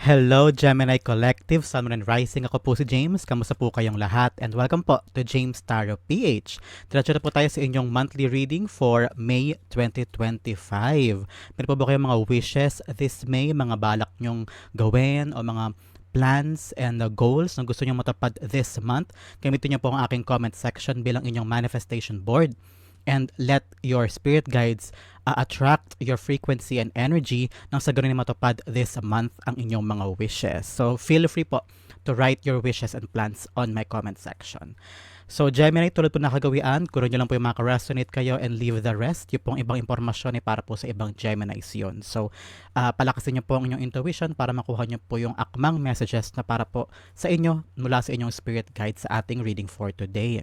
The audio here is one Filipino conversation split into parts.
Hello Gemini Collective, Sun, Moon, and Rising. Ako po si James. Kamusta po kayong lahat? And welcome po to James Tarot PH. Diretso na po tayo sa inyong monthly reading for May 2025. Meron po ba kayong mga wishes this May, mga balak nyong gawin o mga plans and goals na gusto nyong matupad this month? Gamitin niyo po ang aking comment section bilang inyong manifestation board. And let your spirit guides attract your frequency and energy nang sa ganun matupad this month ang inyong mga wishes. So feel free po to write your wishes and plans on my comment section. So Gemini, tulad po nakagawian, kuro nyo lang po yung maka-resonate kayo and leave the rest. Yung pong ibang impormasyon ay para po sa ibang Geminis yun. So palakasin nyo po ang inyong intuition para makuha nyo po yung akmang messages na para po sa inyo mula sa inyong spirit guide sa ating reading for today.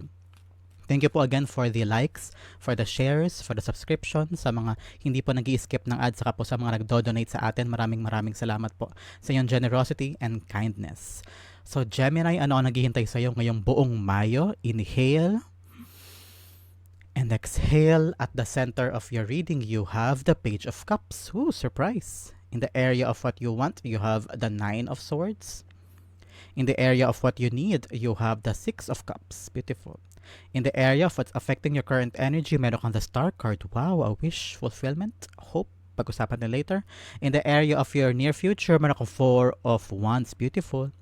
Thank you po again for the likes, for the shares, for the subscription, sa mga hindi po nag-i-skip ng ads, saka po sa mga nagdo-donate sa atin. Maraming salamat po sa inyong generosity and kindness. So Gemini, ano ang naghihintay sa iyo ngayong buong Mayo? Inhale and exhale. At the center of your reading, you have the Page of Cups. Ooh, surprise! In the area of what you want, you have the Nine of Swords. In the area of what you need, you have the Six of Cups. Beautiful. In the area of what's affecting your current energy, meron kang the Star card. Wow, a wish, fulfillment, hope. Pag-usapan na later. In the area of your near future, meron kang Four of Wands. Beautiful.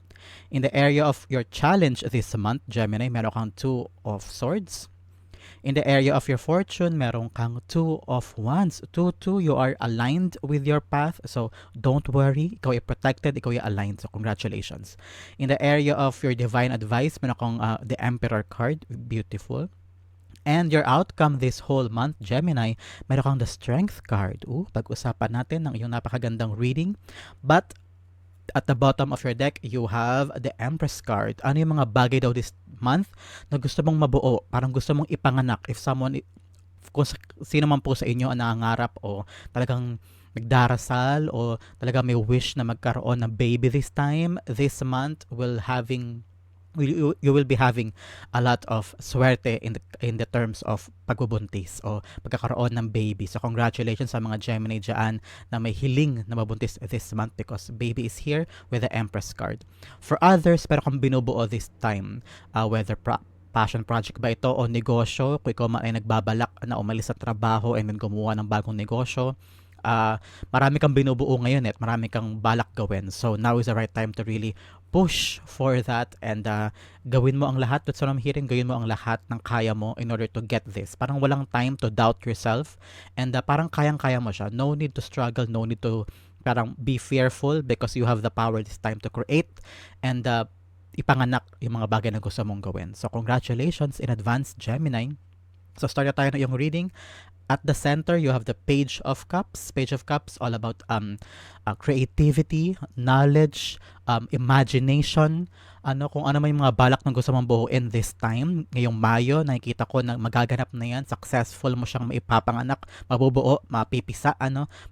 In the area of your challenge this month, Gemini, meron kang Two of Swords. In the area of your fortune, meron kang Two of Wands. 2-2, you are aligned with your path. So, don't worry. Ikaw ay protected. Ikaw ay aligned. So, congratulations. In the area of your divine advice, meron kang the Emperor card. Beautiful. And your outcome this whole month, Gemini, meron kang the Strength card. Pag-usapan natin ng iyong napakagandang reading. But, at the bottom of your deck, you have the Empress card. Ano yung mga bagay daw this month na gusto mong mabuo? Parang gusto mong ipanganak. If someone, kung sino man po sa inyo ang nangangarap o talagang nagdarasal o talaga may wish na magkaroon ng baby this time, this month you will be having a lot of swerte in the terms of pagbubuntis o pagkakaroon ng baby. So congratulations sa mga Gemini dyan na may hiling na mabuntis this month because baby is here with the Empress card. For others, pero kung binubuo this time, whether passion project ba ito o negosyo, kung ikaw ay nagbabalak na umalis sa trabaho and then gumawa ng bagong negosyo, marami kang binubuo ngayon at marami kang balak gawin. So now is the right time to really push for that and gawin mo ang lahat. That's what I'm hearing. Gawin mo ang lahat ng kaya mo in order to get this. Parang walang time to doubt yourself and parang kayang-kaya mo siya. No need to struggle, no need to parang be fearful because you have the power this time to create and ipanganak yung mga bagay na gusto mong gawin. So congratulations in advance, Gemini. So start na tayo na yung reading. At the center, you have the Page of Cups. Page of Cups, all about creativity, knowledge, imagination, kung ano man yung mga balak na gusto mong buuin this time. Ngayong Mayo, nakikita ko na magaganap na yan. Successful mo siyang maipapanganak, mabubuo, mapipisa,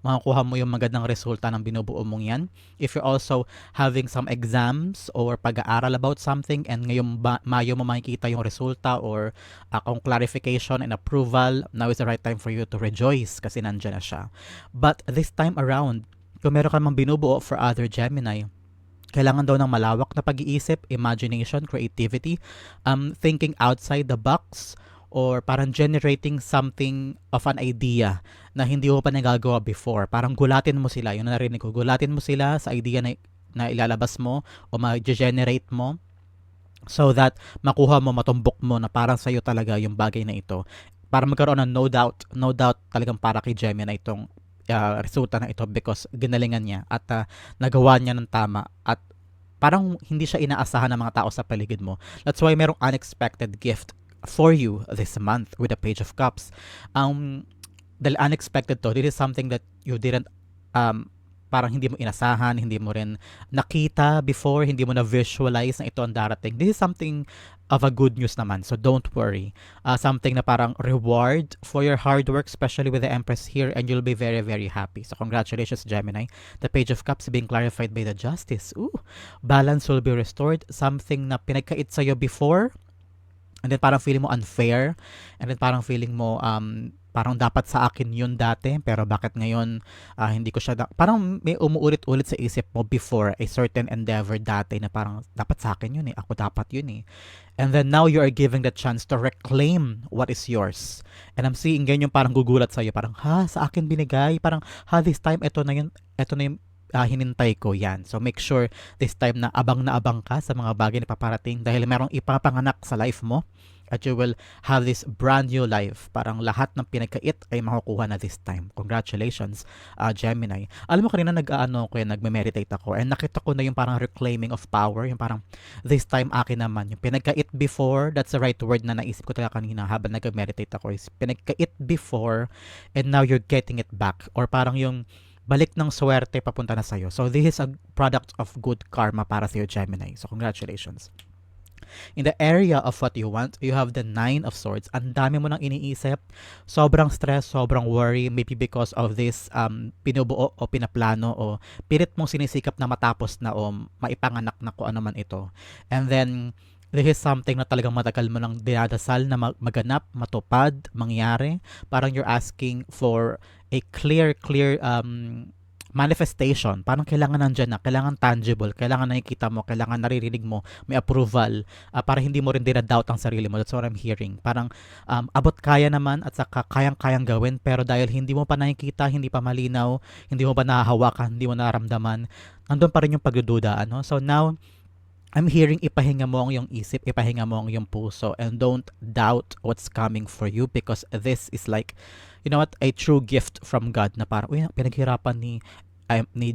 makakuha mo yung magandang resulta ng binubuo mong yan. If you're also having some exams or pag-aaral about something and ngayong Mayo mo makikita yung resulta or kung clarification and approval, now is the right time for you to rejoice kasi nandyan na siya. But this time around, kung meron ka mang binubuo for other Gemini, kailangan daw ng malawak na pag-iisip, imagination, creativity, thinking outside the box, or parang generating something of an idea na hindi mo pa nagagawa before. Parang gulatin mo sila, yun na narinig ko, gulatin mo sila sa idea na ilalabas mo o ma-generate mo so that makuha mo, matumbok mo na parang sa'yo talaga yung bagay na ito. Para magkaroon ng no doubt talagang para kay Gemini itong resulta na ito because ginalingan niya at nagawa niya ng tama at parang hindi siya inaasahan ng mga tao sa paligid mo. That's why merong unexpected gift for you this month with the Page of Cups. Dahil unexpected to, this is something that you didn't parang hindi mo inasahan, hindi mo rin nakita before, hindi mo na visualize na ito ang darating. This is something of a good news naman, so don't worry. Something na parang reward for your hard work, especially with the Empress here, and you'll be very, very happy. So congratulations, Gemini. The Page of Cups being clarified by the Justice. Balance will be restored. Something na pinagkait sa'yo before, and then parang feeling mo unfair, and then parang feeling mo parang dapat sa akin yun dati, pero bakit ngayon hindi ko siya, parang may umuulit-ulit sa isip mo before a certain endeavor dati na parang dapat sa akin yun eh, ako dapat yun eh. And then now you are given the chance to reclaim what is yours. And I'm seeing ganyan yung parang gugulat sa'yo, parang sa akin binigay, parang this time, ito na yung hinintay ko yan. So make sure this time na abang ka sa mga bagay na paparating dahil merong ipapanganak sa life mo at you will have this brand new life. Parang lahat ng pinagkait ay makukuha na this time. Congratulations, Gemini. Alam mo kanina nagme-meditate ako and nakita ko na yung parang reclaiming of power, yung parang this time akin naman. Yung pinagkait before, that's the right word na naisip ko talaga kanina habang nag-meditate ako is pinagkait before and now you're getting it back. Or parang yung balik ng swerte papunta na sa'yo. So this is a product of good karma para sa'yo, Gemini. So congratulations. In the area of what you want, you have the 9 of Swords. Ang dami mo nang iniisip. Sobrang stress, sobrang worry. Maybe because of this pinubuo o pinaplano o pilit mong sinisikap na matapos na o maipanganak na kung ano man ito. And then, this is something na talagang matagal mo nang dinadasal na maganap, matupad, mangyari. Parang you're asking for a clear manifestation. Parang kailangan nandyan na, kailangan tangible, kailangan nakikita mo, kailangan naririnig mo, may approval, para hindi mo rin dinadoubt ang sarili mo. That's what I'm hearing. Parang abot kaya naman at saka kayang-kayang gawin, pero dahil hindi mo pa nakikita, hindi pa malinaw, hindi mo pa nahahawakan, hindi mo nararamdaman, nandun pa rin yung pagdududa. Ano? So now, I'm hearing ipahinga mo ang iyong isip, ipahinga mo ang iyong puso, and don't doubt what's coming for you because this is like, you know what, a true gift from God na parang, pinaghirapan ni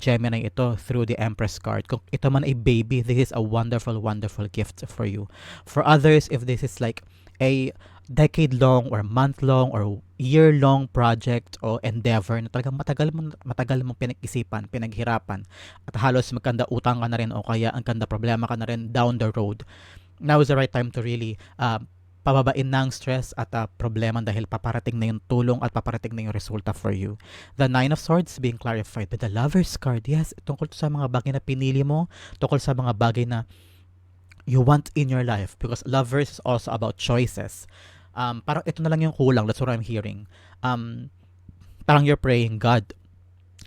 Gemini ito through the Empress card. Kung ito man ay baby, this is a wonderful, wonderful gift for you. For others, if this is like a decade-long or month-long or year-long project o endeavor na talagang matagal mong pinag-isipan, pinaghirapan, at halos magkanda utang ka na rin o kaya ang kanda problema ka na rin down the road, now is the right time to really pababain na ang stress at problema dahil paparating na yung tulong at paparating na yung resulta for you. The 9 of Swords being clarified with the Lover's card. Yes, tungkol sa mga bagay na pinili mo, tungkol sa mga bagay na you want in your life because Lovers is also about choices. Parang ito na lang yung kulang. That's what I'm hearing. Parang you're praying, God,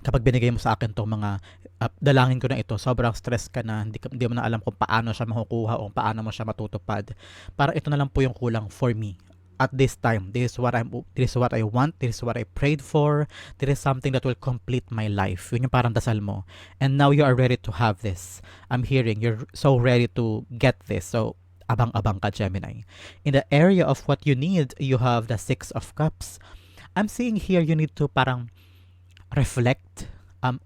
kapag binigay mo sa akin itong mga dalangin ko na ito, sobrang stress ka na, hindi mo na alam kung paano siya makukuha o paano mo siya matutupad. Parang ito na lang po yung kulang for me. At this time, this is what I want, this is what I prayed for, this is something that will complete my life. Yun yung parang dasal mo. And now you are ready to have this. I'm hearing you're so ready to get this. So, abang-abang ka, Gemini. In the area of what you need, you have the 6 of Cups. I'm seeing here you need to parang reflect,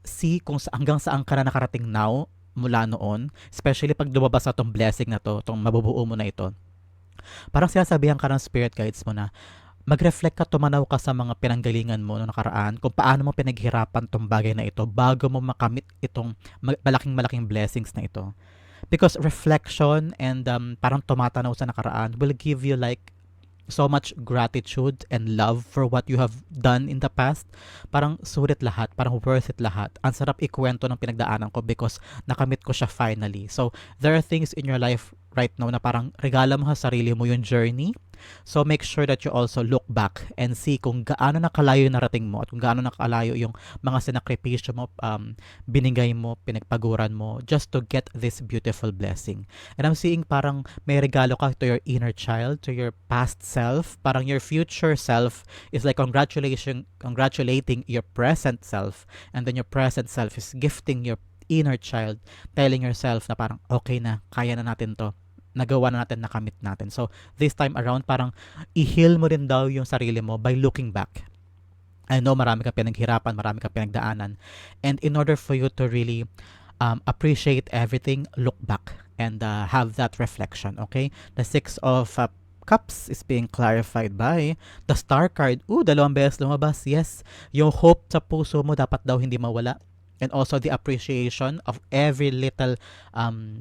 see kung hanggang saan ka na nakarating now mula noon, especially pag lumabas na itong blessing na to, itong mabubuo mo na ito. Parang sinasabihan ka ng spirit guides mo na mag-reflect ka, tumanaw ka sa mga pinanggalingan mo noong nakaraan, kung paano mo pinaghirapan itong bagay na ito bago mo makamit itong malaking blessings na ito. Because reflection and parang tumatanaw sa nakaraan will give you like so much gratitude and love for what you have done in the past. Parang sulit lahat, parang worth it lahat. Ang sarap ikwento ng pinagdaanan ko because nakamit ko siya finally. So, there are things in your life right now na parang regala mo sa sarili mo yung journey. So, make sure that you also look back and see kung gaano nakalayo yung narating mo at kung gaano nakalayo yung mga sinakripisyo mo, binigay mo, pinagpaguran mo just to get this beautiful blessing. And I'm seeing parang may regalo ka to your inner child, to your past self. Parang your future self is like congratulating your present self, and then your present self is gifting your inner child, telling yourself na parang okay na, kaya na natin to, nagawa na natin, nakamit natin. So, this time around, parang i-heal mo rin daw yung sarili mo by looking back. I know marami ka pinaghirapan, marami ka pinagdaanan. And in order for you to really appreciate everything, look back and have that reflection, okay? The 6 of Cups is being clarified by the Star card. Dalawang beses lumabas. Yes, yung hope sa puso mo dapat daw hindi mawala. And also the appreciation of every little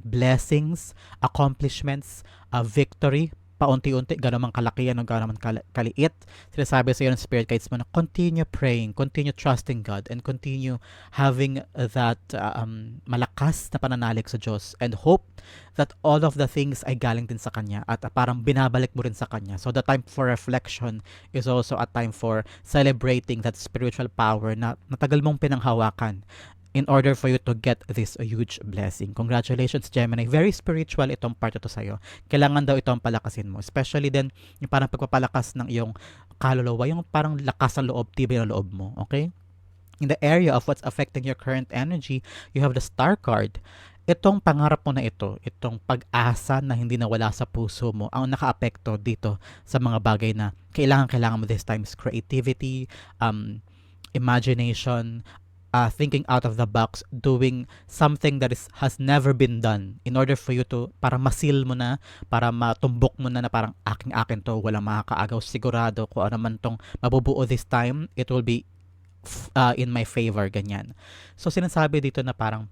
blessings, accomplishments, victory, paunti-unti, gano'n man kalaki yan o gano'n man kaliit, sinasabi sa iyo ng spirit guides mo na continue praying, continue trusting God, and continue having that malakas na pananalig sa Diyos, and hope that all of the things ay galing din sa Kanya at parang binabalik mo rin sa Kanya. So the time for reflection is also a time for celebrating that spiritual power na matagal mong pinanghawakan in order for you to get this huge blessing. Congratulations, Gemini. Very spiritual itong part ito sa'yo. Kailangan daw itong palakasin mo. Especially din yung parang pagpapalakas ng iyong kaluluwa, yung parang lakas ng loob, tibay ng loob mo. Okay? In the area of what's affecting your current energy, you have the Star card. Itong pangarap mo na ito, itong pag-asa na hindi nawala sa puso mo, ang nakaapekto dito sa mga bagay na kailangan mo this time is creativity, imagination, thinking out of the box, doing something that has never been done in order for you to, para masil mo na, para matumbok mo na parang aking-akin to, walang makakaagaw, sigurado kung ano man tong mabubuo this time, it will be in my favor, ganyan. So sinasabi dito na parang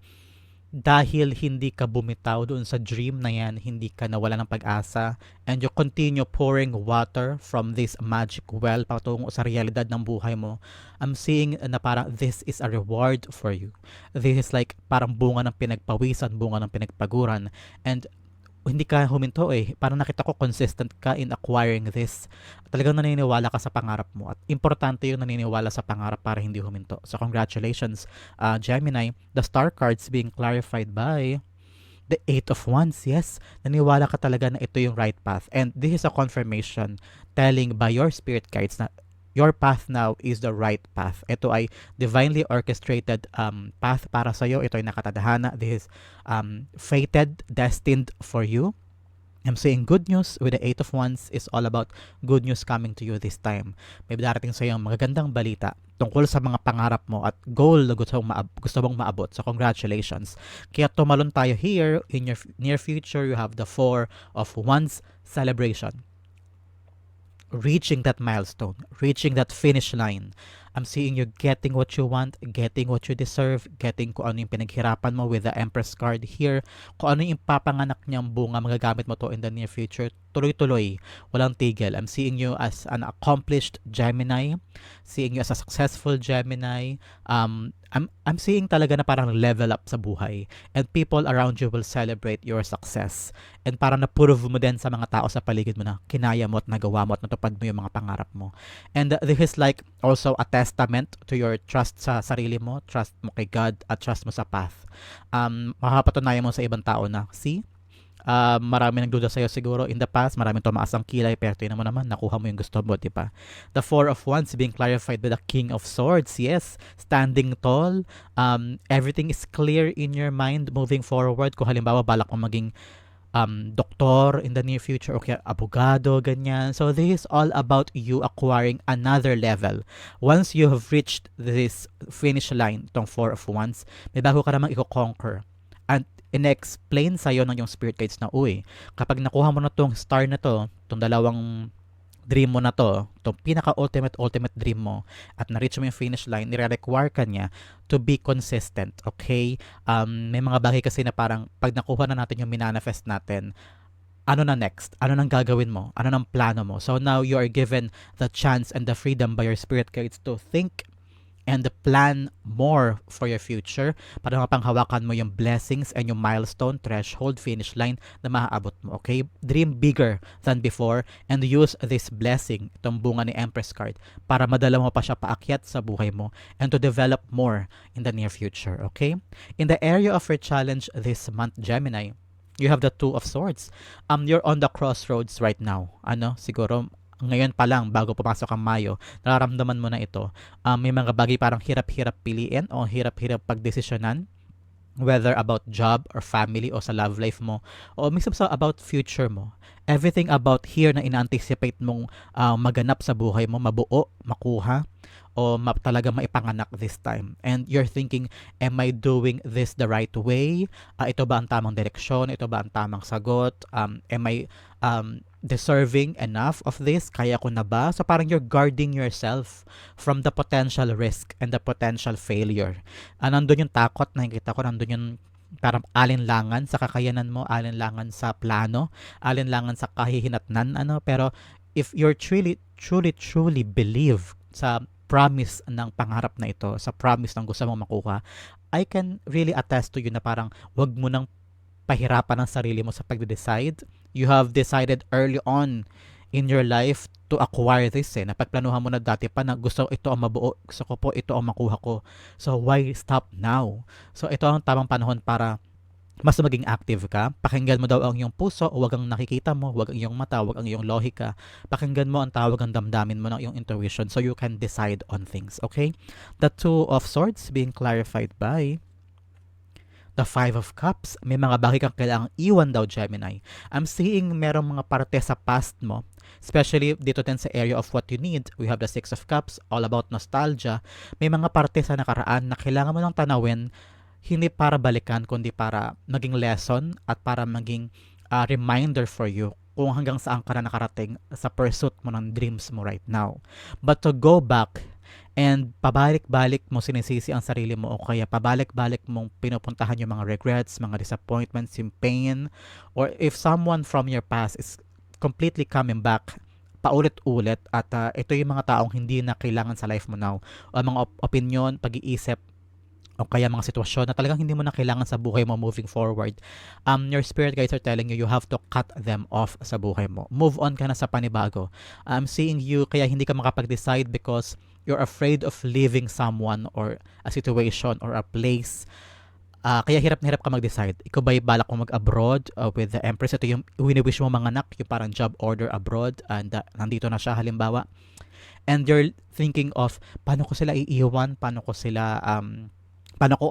dahil hindi ka bumitaw doon sa dream na yan, hindi ka nawala ng pag-asa, and you continue pouring water from this magic well patungo sa realidad ng buhay mo, I'm seeing na parang this is a reward for you. This is like parang bunga ng pinagpawisan, bunga ng pinagpaguran, and hindi ka huminto Parang nakita ko consistent ka in acquiring this. Talagang naniniwala ka sa pangarap mo. At importante yung naniniwala sa pangarap para hindi huminto. So congratulations, Gemini. The star cards being clarified by the Eight of Wands. Yes, naniwala ka talaga na ito yung right path. And this is a confirmation telling by your spirit guides na your path now is the right path. Ito ay divinely orchestrated path para sa iyo. Ito ay nakatadhana. This is fated, destined for you. I'm saying good news with the Eight of Wands is all about good news coming to you this time. May darating sa iyo magagandang balita tungkol sa mga pangarap mo at goal na gusto mong maabot. So congratulations. Kaya tumalon tayo here in your near future. You have the Four of Wands celebration. Reaching that milestone, reaching that finish line. I'm seeing you getting what you want, getting what you deserve, getting kung ano yung pinaghirapan mo with the Empress card here, kung ano yung papanganak niyang bunga, magagamit mo to in the near future, tuloy-tuloy, walang tigil. I'm seeing you as an accomplished Gemini, seeing you as a successful Gemini. I'm seeing talaga na parang level up sa buhay, and people around you will celebrate your success, and parang na-prove mo din sa mga tao sa paligid mo na kinaya mo at nagawa mo at natupad mo yung mga pangarap mo. And this is like also a testament to your trust sa sarili mo, trust mo kay God, at trust mo sa path. Makapatunayan mo sa ibang tao na, see, marami nagduda sa'yo siguro in the past, maraming tumaas ang kilay, pero tingnan mo naman, nakuha mo yung gusto mo, diba? The Four of Wands being clarified by the King of Swords. Yes, standing tall, everything is clear in your mind moving forward. Kung halimbawa balak mo maging doktor in the near future o kaya abogado, ganyan. So this is all about you acquiring another level. Once you have reached this finish line, tong Four of Wands, may bago ka namang i-conquer. And in-explain sa'yo ng yung spirit guides na, kapag nakuha mo na tong star na to, tong dalawang dream mo na to, itong pinaka-ultimate dream mo, at na-reach mo yung finish line, nire-require ka niya to be consistent, okay? May mga bagay kasi na parang, pag nakuha na natin yung minanifest natin, ano na next? Ano nang gagawin mo? Ano nang plano mo? So now you are given the chance and the freedom by your spirit guides to think and plan more for your future para mapanghawakan mo yung blessings and yung milestone, threshold, finish line na maaabot mo. Okay? Dream bigger than before and use this blessing, itong bunga ni Empress card, para madala mo pa siya paakyat sa buhay mo and to develop more in the near future. Okay? In the area of your challenge this month, Gemini, you have the Two of Swords. You're on the crossroads right now. Siguro ngayon pa lang, bago pumasok ang Mayo, nararamdaman mo na ito. May mga bagay parang hirap-hirap piliin o hirap-hirap pagdesisyonan, whether about job or family o sa love life mo, o minsan sa about future mo. Everything about here na in-anticipate mong maganap sa buhay mo, mabuo, makuha, o talaga maipanganak this time. And you're thinking, am I doing this the right way? Ito ba ang tamang direksyon? Ito ba ang tamang sagot? Am I deserving enough of this? Kaya ko na ba? So parang you're guarding yourself from the potential risk and the potential failure. Nandun yung takot, nakikita ko, nandun yung parang alinlangan sa kakayanan mo, alinlangan sa plano, alinlangan sa kahihinatnan, ano. Pero if you're truly believe sa promise ng pangarap na ito, sa promise ng gusto mong makuha, I can really attest to you na parang wag mo nang pahirapan ang sarili mo sa pagde-decide. You have decided early on in your life to acquire this, eh. Napagplanuhan mo na dati pa na gusto ko ito ang mabuo, gusto ko po ito ang makuha ko. So why stop now? So ito ang tamang panahon para mas maging active ka. Pakinggan mo daw ang iyong puso, huwag ang nakikita mo, huwag ang iyong mata, huwag ang iyong lohika. Pakinggan mo ang tawag ng damdamin mo ng iyong intuition so you can decide on things, okay? The Two of Swords being clarified by the Five of Cups. May mga bagay kang kailangang iwan daw, Gemini. I'm seeing merong mga parte sa past mo, especially dito din sa area of what you need. We have the Six of Cups, all about nostalgia. May mga parte sa nakaraan na kailangan mo lang tanawin, hindi para balikan, kundi para maging lesson at para maging reminder for you kung hanggang saan ka na nakarating sa pursuit mo ng dreams mo right now. But to go back and pabalik-balik mo sinisisi ang sarili mo o kaya pabalik-balik mong pinupuntahan yung mga regrets, mga disappointments, yung pain, or if someone from your past is completely coming back paulit-ulit at ito yung mga taong hindi na kailangan sa life mo now o mga opinion, pag-iisip o kaya mga sitwasyon na talagang hindi mo na kailangan sa buhay mo moving forward, your spirit guides are telling you have to cut them off sa buhay mo. Move on ka na sa panibago. I'm seeing you kaya hindi ka makapag-decide because you're afraid of leaving someone or a situation or a place. Kaya hirap na hirap ka mag-decide. Ikaw ba'y balak mo mag-abroad with the Empress? Ito yung wini-wish mo mga anak, yung parang job order abroad and nandito na siya halimbawa. And you're thinking of paano ko sila iiwan, paano ko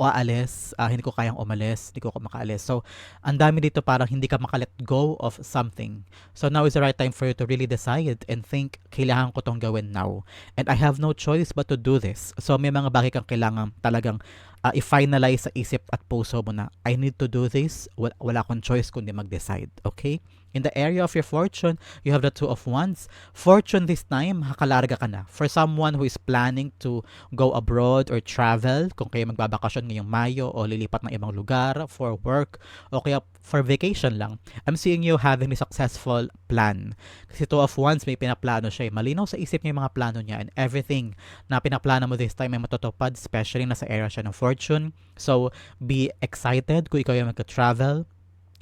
aalis, hindi ko kayang umalis, hindi ko makaalis. So, ang dami dito parang hindi ka makalet go of something. So, now is the right time for you to really decide and think, kailangan ko tong gawin now. And I have no choice but to do this. So, may mga bagay kang kailangan talagang i-finalize sa isip at puso mo na, I need to do this. Wala akong choice kundi mag-decide. Okay? In the area of your fortune, you have the Two of Wands. Fortune this time, makalarga ka na. For someone who is planning to go abroad or travel, kung kayo magbabakasyon ngayong Mayo o lilipat ng ibang lugar for work o kaya for vacation lang, I'm seeing you having a successful plan. Kasi Two of Wands, may pinaplano siya. Malinaw sa isip niya yung mga plano niya and everything na pinaplano mo this time ay matutupad, especially na sa area siya ng fortune. So, be excited kung ikaw yung magka-travel.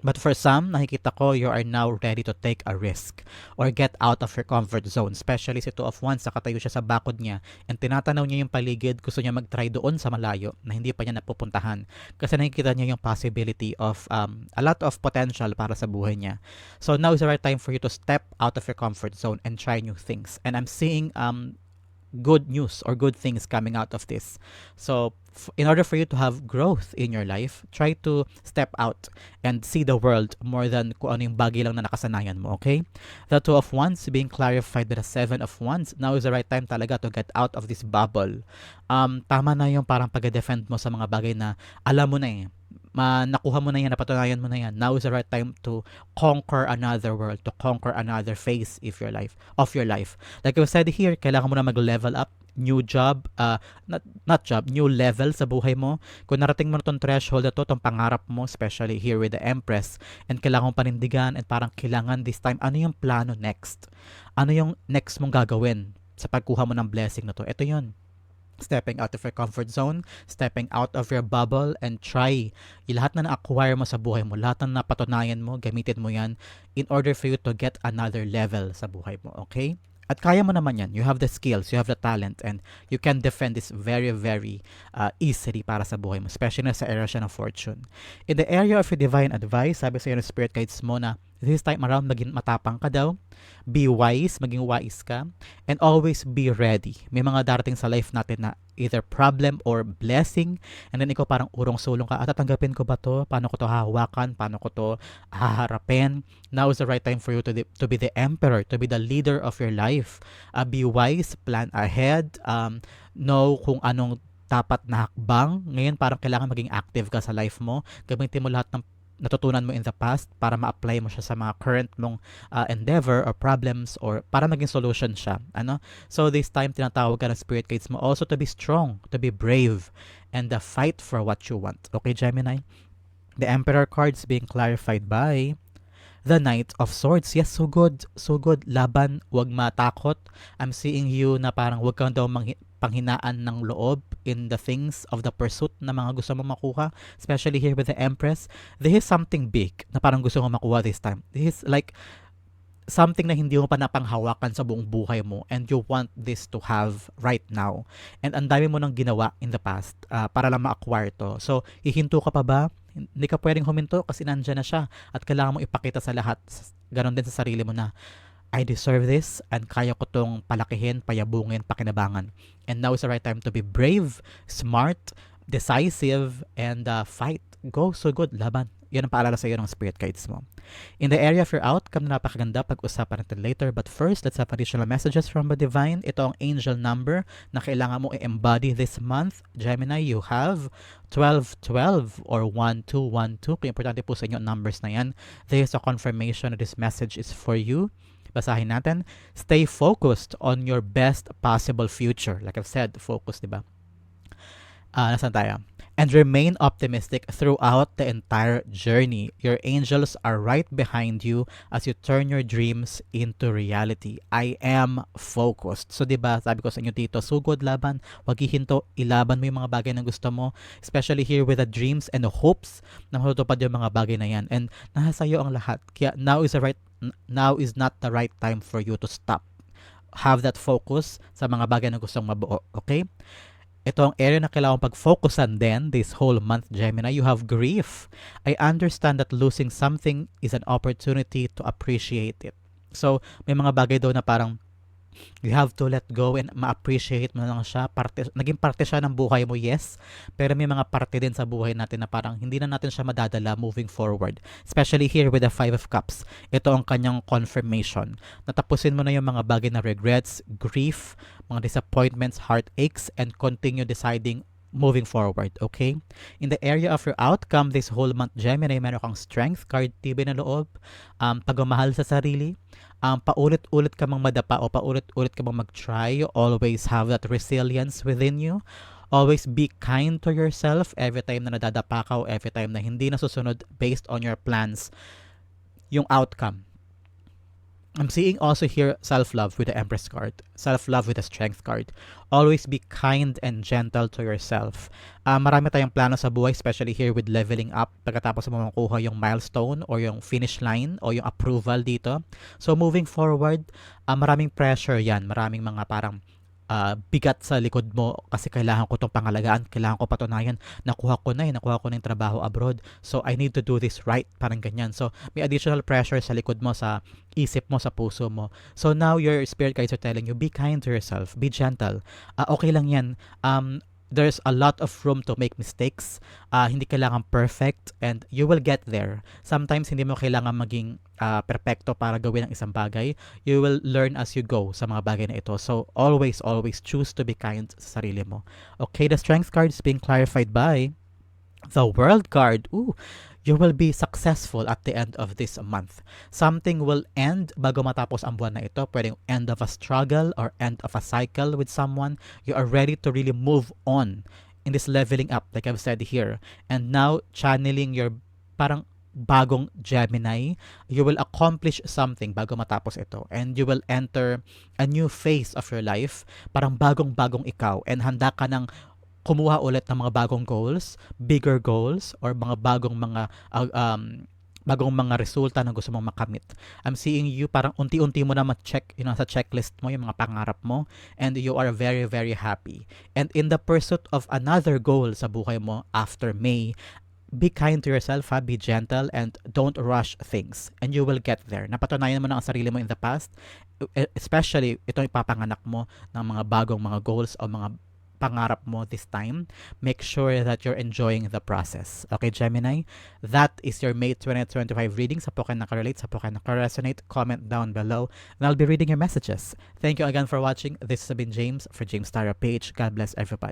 But for some, nakikita ko, you are now ready to take a risk or get out of your comfort zone. Especially si Two of Wands, nakatayo siya sa bakod niya and tinatanaw niya yung paligid, gusto niya mag-try doon sa malayo na hindi pa niya napupuntahan. Kasi nakikita niya yung possibility of a lot of potential para sa buhay niya. So now is the right time for you to step out of your comfort zone and try new things. And I'm seeing good news or good things coming out of this. So, in order for you to have growth in your life, try to step out and see the world more than kung ano yung bagay lang na nakasanayan mo, okay? The Two of Wands being clarified by the Seven of Wands. Now is the right time talaga to get out of this bubble. Tama na yung parang pag-defend mo sa mga bagay na alam mo na eh. Nakuha mo na yan, napatunayan mo na yan. Now is the right time to conquer another world, to conquer another phase of your life. Like I said here, kailangan mo na mag-level up, new job, new level sa buhay mo. Kung narating mo na tong threshold na to, tong pangarap mo, especially here with the Empress, and kailangan mong panindigan, and parang kailangan this time, ano yung plano next? Ano yung next mong gagawin sa pagkuha mo ng blessing na to? Ito yun. Stepping out of your comfort zone, stepping out of your bubble, and try lahat na na-acquire mo sa buhay mo, lahat na napatunayan mo, gamitin mo yan in order for you to get another level sa buhay mo, okay? At kaya mo naman yan. You have the skills, you have the talent, and you can defend this very, very easily para sa buhay mo, especially na sa area siya ng fortune. In the area of your divine advice, sabi sa iyo ng spirit guides mo na this time around, maging matapang ka daw, be wise, maging wise ka, and always be ready. May mga darating sa life natin na either problem or blessing, and then ikaw parang urong-sulong ka, at tatanggapin ko ba to? Paano ko to hahawakan? Paano ko to haharapin? Now is the right time for you to be the emperor, to be the leader of your life. Be wise, plan ahead, know kung anong dapat na hakbang. Ngayon parang kailangan maging active ka sa life mo. Gamitin mo lahat ng natutunan mo in the past para ma-apply mo siya sa mga current mong endeavor or problems or para maging solution siya. So this time, tinatawag ka ng spirit guides mo also to be strong, to be brave, and fight for what you want. Okay, Gemini? The Emperor cards being clarified by the Knight of Swords. Yes, so good. So good. Laban, wag matakot. I'm seeing you na parang wag kang daw panghinaan ng loob in the things of the pursuit na mga gusto mo makuha. Especially here with the Empress. This is something big na parang gusto mo makuha this time. This is like something na hindi mo pa napanghawakan sa buong buhay mo and you want this to have right now. And ang dami mo nang ginawa in the past para lang ma-acquire to. So, hihinto ka pa ba? Hindi ka pwedeng huminto kasi nandyan na siya at kailangan mo ipakita sa lahat. Ganon din sa sarili mo na I deserve this and kaya ko tong palakihin, payabungin, pakinabangan. And now is the right time to be brave, smart, decisive, and fight. Go, so good, laban. Yan ang paalala sa iyo ng spirit guides mo. In the area of your outcome na napakaganda, pag-usapan natin later. But first, let's have additional messages from the Divine. Ito ang angel number na kailangan mo i-embody this month. Gemini, you have 1212 or 1212. Kaya importante po sa inyo numbers na yan. There is a confirmation that this message is for you. Basahin natin. Stay focused on your best possible future. Like I've said, focus, di ba? Nasaan tayo? And remain optimistic throughout the entire journey. Your angels are right behind you as you turn your dreams into reality. I am focused. So, diba, sabi ko sa inyo dito, sugod laban, wag hihinto, ilaban mo yung mga bagay na gusto mo. Especially here with the dreams and the hopes na matutupad yung mga bagay na yan. And nasa sa'yo ang lahat. Kaya now is not the right time for you to stop. Have that focus sa mga bagay na gustong mabuo. Okay? Ito ang area na kailangan pag-focusan din this whole month, Gemini. You have grief. I understand that losing something is an opportunity to appreciate it. So, may mga bagay daw na parang you have to let go and ma-appreciate mo na lang siya. Naging parte siya ng buhay mo, yes. Pero may mga parte din sa buhay natin na parang hindi na natin siya madadala moving forward. Especially here with the Five of Cups. Ito ang kanyang confirmation. Natapusin mo na yung mga bagay na regrets, grief, mga disappointments, heartaches, and continue deciding moving forward, okay? In the area of your outcome this whole month, Gemini, meron kang strength card, tibay na loob, pagmamahal sa sarili, paulit-ulit ka mang madapa o paulit-ulit ka mang mag-try, always have that resilience within you. Always be kind to yourself every time na nadadapa ka o every time na hindi nasusunod based on your plans yung outcome. I'm seeing also here self-love with the Empress card, self-love with the Strength card. Always be kind and gentle to yourself. Marami tayong plano sa buhay, especially here with leveling up pagkatapos mo makuha yung milestone or yung finish line o yung approval dito. So moving forward, maraming pressure yan, maraming mga parang bigat sa likod mo kasi kailangan ko itong pangalagaan, kailangan ko patunayan, nakuha ko na yung trabaho abroad, so I need to do this right, parang ganyan. So may additional pressure sa likod mo, sa isip mo, sa puso mo. So now your spirit guides are telling you, be kind to yourself, be gentle. Okay lang yan. There's a lot of room to make mistakes. Hindi kailangan perfect and you will get there. Sometimes hindi mo kailangan maging perfecto para gawin ang isang bagay. You will learn as you go sa mga bagay na ito. So always choose to be kind sa sarili mo. Okay, the Strength card is being clarified by the World card. Ooh, you will be successful at the end of this month. Something will end bago matapos ang buwan na ito. Pwedeng end of a struggle or end of a cycle with someone. You are ready to really move on in this leveling up, like I've said here. And now, channeling your parang bagong Gemini, you will accomplish something bago matapos ito. And you will enter a new phase of your life. Parang bagong-bagong ikaw. And handa ka ng kumuha ulit ng mga bagong goals, bigger goals, or mga bagong mga resulta na gusto mong makamit. I'm seeing you parang unti-unti mo na ma-check, sa checklist mo yung mga pangarap mo, and you are very, very happy. And in the pursuit of another goal sa buhay mo after May, be kind to yourself, be gentle, and don't rush things. And you will get there. Napatunayan mo na ang sarili mo in the past, especially itong ipapanganak mo ng mga bagong mga goals o mga pangarap mo this time. Make sure that you're enjoying the process. Okay, Gemini? That is your May 2025 reading. Sa po kayo nakarelate, sa po kayo nakaresonate, comment down below and I'll be reading your messages. Thank you again for watching. This has been James for James Tarot Page. God bless everybody.